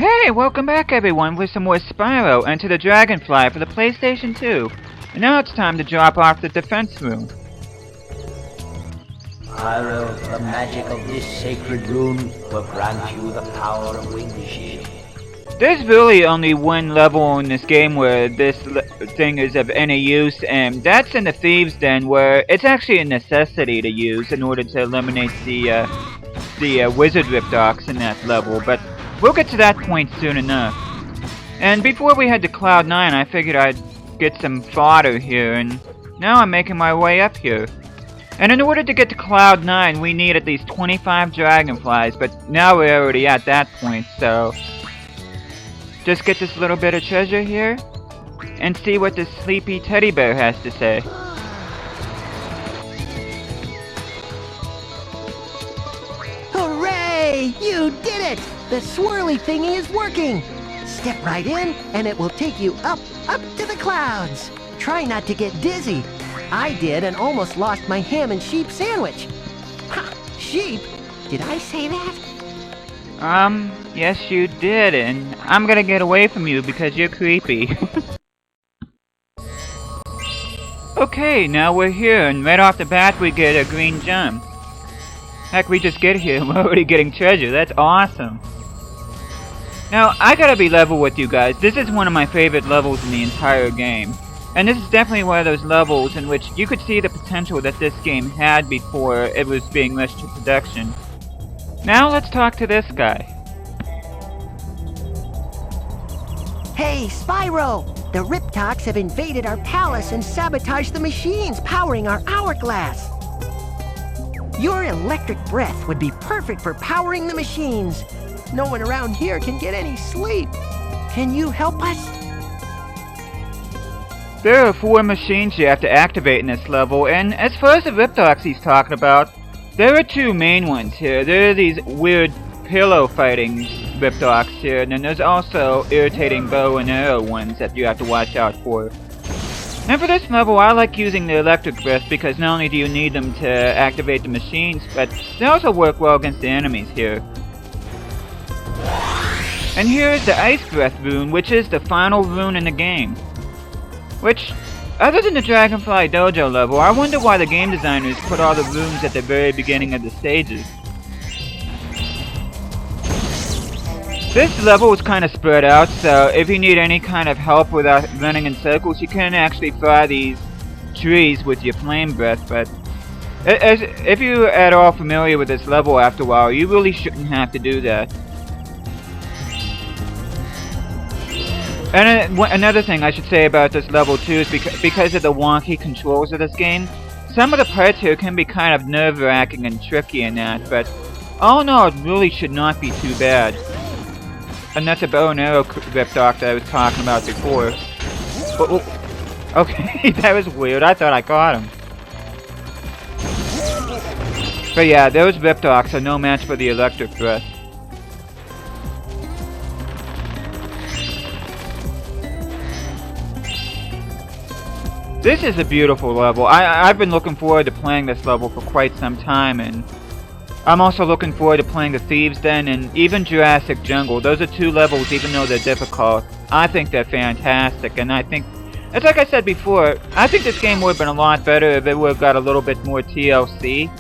Hey, welcome back everyone with some more Spyro and to the Dragonfly for the PlayStation 2. And now it's time to drop off the defense room. Spyro, the magic of this sacred rune will grant you the power of Wing Shield. There's really only one level in this game where this thing is of any use, and that's in the Thieves' Den, where it's actually a necessity to use in order to eliminate the Wizard Ripdocs in that level, but we'll get to that point soon enough. And before we head to Cloud 9, I figured I'd get some fodder here, and now I'm making my way up here. And in order to get to Cloud 9, we need at least 25 Dragonflies, but now we're already at that point, so just get this little bit of treasure here, and see what this sleepy teddy bear has to say. Hooray! You did it! The swirly thingy is working! Step right in, and it will take you up to the clouds! Try not to get dizzy. I did and almost lost my ham and sheep sandwich. Ha! Sheep? Did I say that? Yes you did, and I'm gonna get away from you because you're creepy. Okay, now we're here, and right off the bat we get a green gem. Heck, we just get here and we're already getting treasure. That's awesome. Now, I gotta be level with you guys. This is one of my favorite levels in the entire game. And this is definitely one of those levels in which you could see the potential that this game had before it was being rushed to production. Now let's talk to this guy. Hey, Spyro! The Riptocs have invaded our palace and sabotaged the machines powering our hourglass. Your electric breath would be perfect for powering the machines. No one around here can get any sleep. Can you help us? There are 4 machines you have to activate in this level, and as far as the Ripdocs he's talking about, there are 2 main ones here. There are these weird pillow fighting Ripdocs here, and then there's also irritating bow and arrow ones that you have to watch out for. And for this level, I like using the electric breath because not only do you need them to activate the machines, but they also work well against the enemies here. And here is the Ice Breath rune, which is the final rune in the game. Which, other than the Dragonfly Dojo level, I wonder why the game designers put all the runes at the very beginning of the stages. This level is kind of spread out, so if you need any kind of help without running in circles, you can actually fry these trees with your flame breath, but if you're at all familiar with this level after a while, you really shouldn't have to do that. And another thing I should say about this level too is because of the wonky controls of this game, some of the parts here can be kind of nerve-wracking and tricky in that, but all in all, it really should not be too bad. And that's a bow and arrow Ripdoc that I was talking about before. Okay, that was weird. I thought I caught him. But yeah, those Ripdocs are no match for the electric breath. This is a beautiful level. I've been looking forward to playing this level for quite some time, and I'm also looking forward to playing the Thieves' Den and even Jurassic Jungle. Those are 2 levels, even though they're difficult. I think they're fantastic, and I think, it's like I said before, I think this game would have been a lot better if it would have got a little bit more TLC.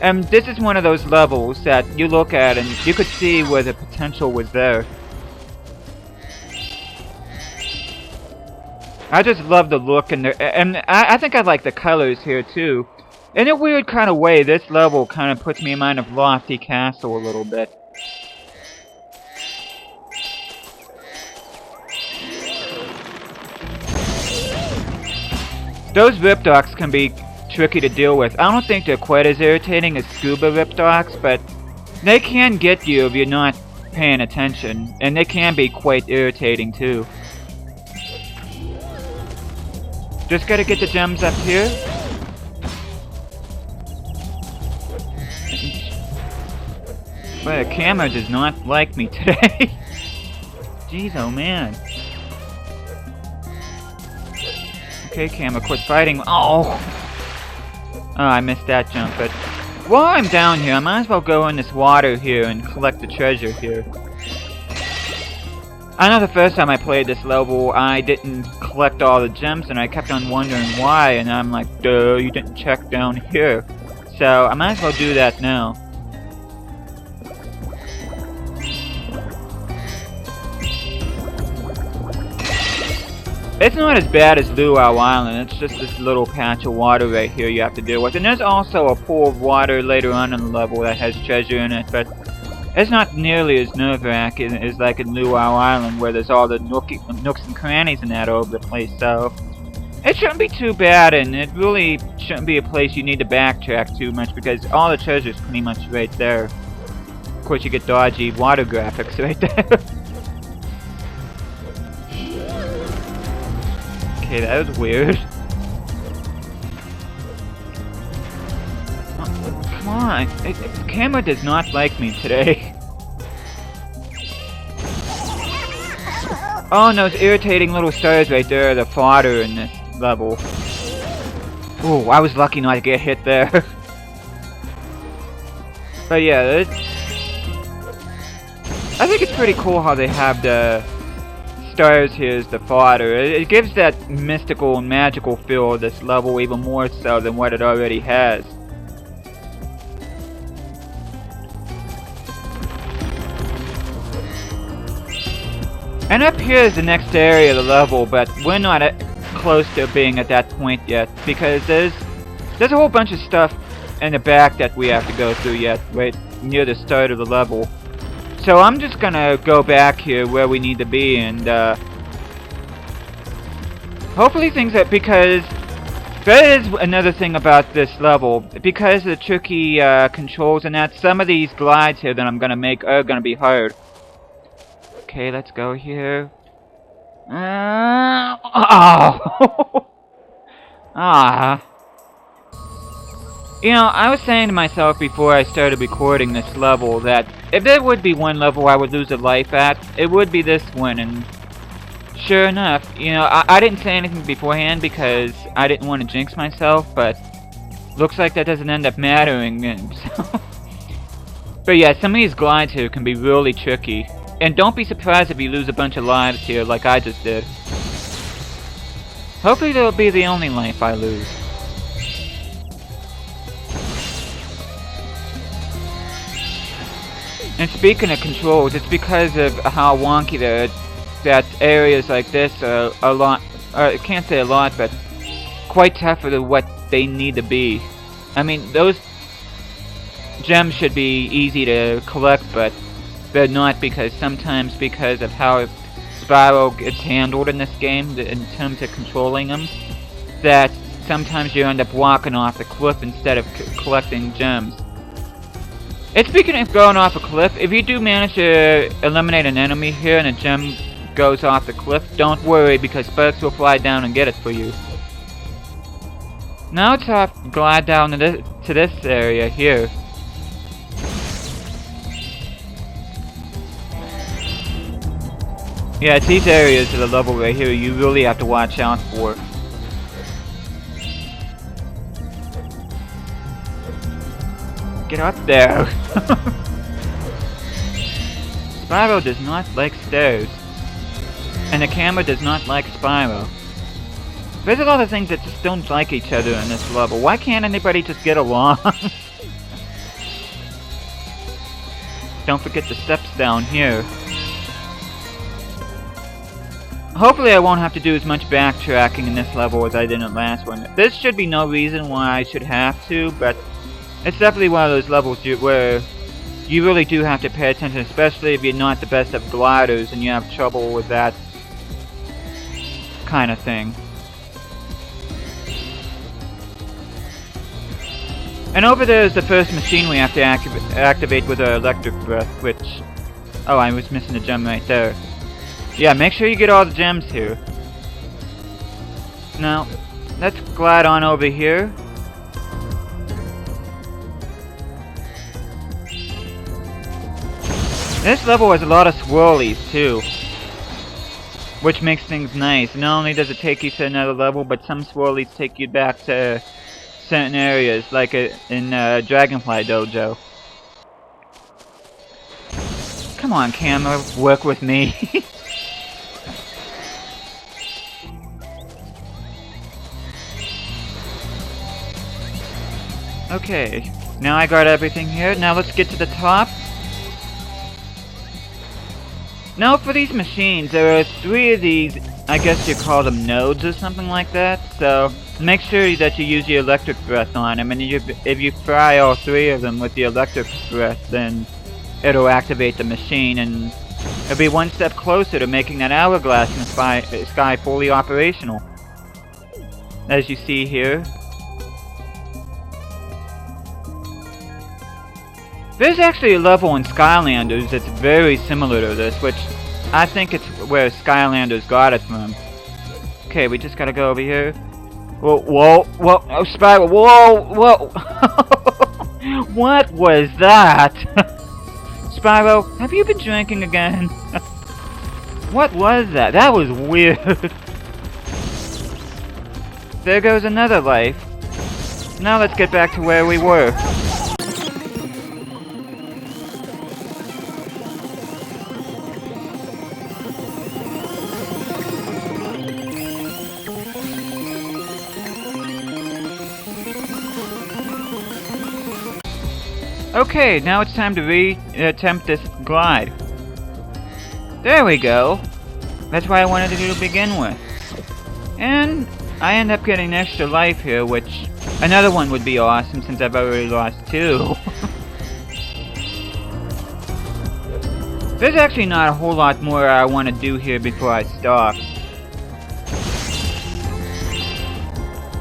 And this is one of those levels that you look at and you could see where the potential was there. I just love the look and I think I like the colors here too. In a weird kind of way, this level kind of puts me in mind of Lofty Castle a little bit. Those Ripdocs can be tricky to deal with. I don't think they're quite as irritating as Scuba Ripdocs, but they can get you if you're not paying attention, and they can be quite irritating too. Just gotta get the gems up here. But the camera does not like me today. Jeez, oh man. Okay, camera, quit fighting. Oh! Oh, I missed that jump, but while I'm down here, I might as well go in this water here and collect the treasure here. I know the first time I played this level, I didn't collect all the gems, and I kept on wondering why, and I'm like, duh, you didn't check down here. So, I might as well do that now. It's not as bad as Luau Island, it's just this little patch of water right here you have to deal with. And there's also a pool of water later on in the level that has treasure in it, but it's not nearly as nerve-wracking as like in Luau Island, where there's all the nooks and crannies and that all over the place, so it shouldn't be too bad, and it really shouldn't be a place you need to backtrack too much, because all the treasure's pretty much right there. Of course, you get dodgy water graphics right there. Okay, that was weird. Oh, come on, the camera does not like me today. Oh, and those irritating little stars right there are the fodder in this level. Ooh, I was lucky not to get hit there. But yeah, I think it's pretty cool how they have the stars here as the fodder. It gives that mystical and magical feel of this level even more so than what it already has. And up here is the next area of the level, but we're not close to being at that point yet, because there's a whole bunch of stuff in the back that we have to go through yet, right near the start of the level. So I'm just gonna go back here where we need to be, and hopefully things that, because that is another thing about this level, because of the tricky controls and that, some of these glides here that I'm gonna make are gonna be hard. Okay, let's go here. Oh! Ah. You know, I was saying to myself before I started recording this level that if there would be one level I would lose a life at, it would be this one, and sure enough, you know, I didn't say anything beforehand because I didn't want to jinx myself, but looks like that doesn't end up mattering, and so. But yeah, some of these glides here can be really tricky, and don't be surprised if you lose a bunch of lives here like I just did. Hopefully that'll be the only life I lose. And speaking of controls, it's because of how wonky that areas like this are a lot, I can't say a lot, but quite tougher than what they need to be. I mean, those gems should be easy to collect, but they're not, because sometimes because of how Spyro gets handled in this game, in terms of controlling them, that sometimes you end up walking off the cliff instead of collecting gems. And speaking of going off a cliff, if you do manage to eliminate an enemy here and a gem goes off the cliff, don't worry, because Sparks will fly down and get it for you. Now it's off, glide down to this area here. Yeah, it's these areas of the level right here you really have to watch out for. Get up there! Spyro does not like stairs. And the camera does not like Spyro. There's a lot of things that just don't like each other in this level. Why can't anybody just get along? Don't forget the steps down here. Hopefully I won't have to do as much backtracking in this level as I did in the last one. There should be no reason why I should have to, but it's definitely one of those levels where you really do have to pay attention, especially if you're not the best of gliders and you have trouble with that kind of thing. And over there is the first machine we have to activate with our electric breath, which... Oh, I was missing a gem right there. Yeah, make sure you get all the gems here. Now, let's glide on over here. This level has a lot of swirlies too, which makes things nice. Not only does it take you to another level, but some swirlies take you back to certain areas, like in Dragonfly Dojo. Come on, camera, work with me. Okay, now I got everything here. Now let's get to the top. Now for these machines, there are 3 of these, I guess you call them nodes or something like that. So make sure that you use your electric breath on them, and if you fry all 3 of them with the electric breath, then it'll activate the machine, and it'll be one step closer to making that hourglass in the sky fully operational. As you see here. There's actually a level in Skylanders that's very similar to this, which I think it's where Skylanders got it from. Okay, we just gotta go over here. Whoa, whoa, whoa, oh, Spyro, whoa, whoa! What was that? Spyro, have you been drinking again? What was that? That was weird. There goes another life. Now let's get back to where we were. Okay, now it's time to attempt this glide. There we go. That's what I wanted to do to begin with. And I end up getting an extra life here, which another one would be awesome since I've already lost 2. There's actually not a whole lot more I want to do here before I stop.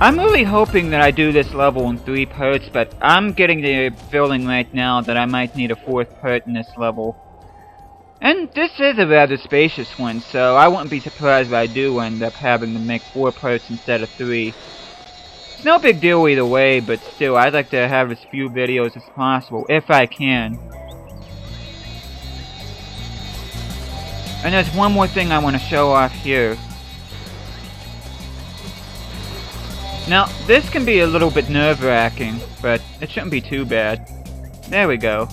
I'm really hoping that I do this level in 3 parts, but I'm getting the feeling right now that I might need a 4th part in this level. And this is a rather spacious one, so I wouldn't be surprised if I do end up having to make 4 parts instead of 3. It's no big deal either way, but still, I'd like to have as few videos as possible, if I can. And there's one more thing I want to show off here. Now, this can be a little bit nerve-wracking, but it shouldn't be too bad. There we go.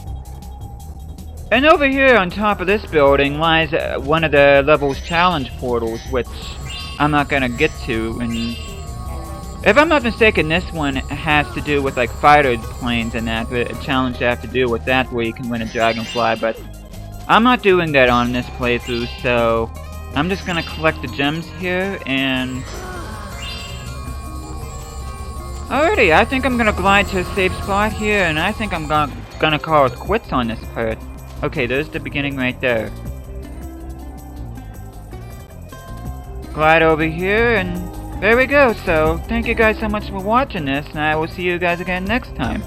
And over here on top of this building lies one of the level's challenge portals, which I'm not gonna get to, and if I'm not mistaken, this one has to do with like fighter planes and that, a challenge to have to do with that where you can win a Dragonfly, but I'm not doing that on this playthrough, so I'm just gonna collect the gems here, and alrighty, I think I'm gonna glide to a safe spot here, and I think I'm gonna call it quits on this part. Okay, there's the beginning right there. Glide over here, and there we go. So, thank you guys so much for watching this, and I will see you guys again next time.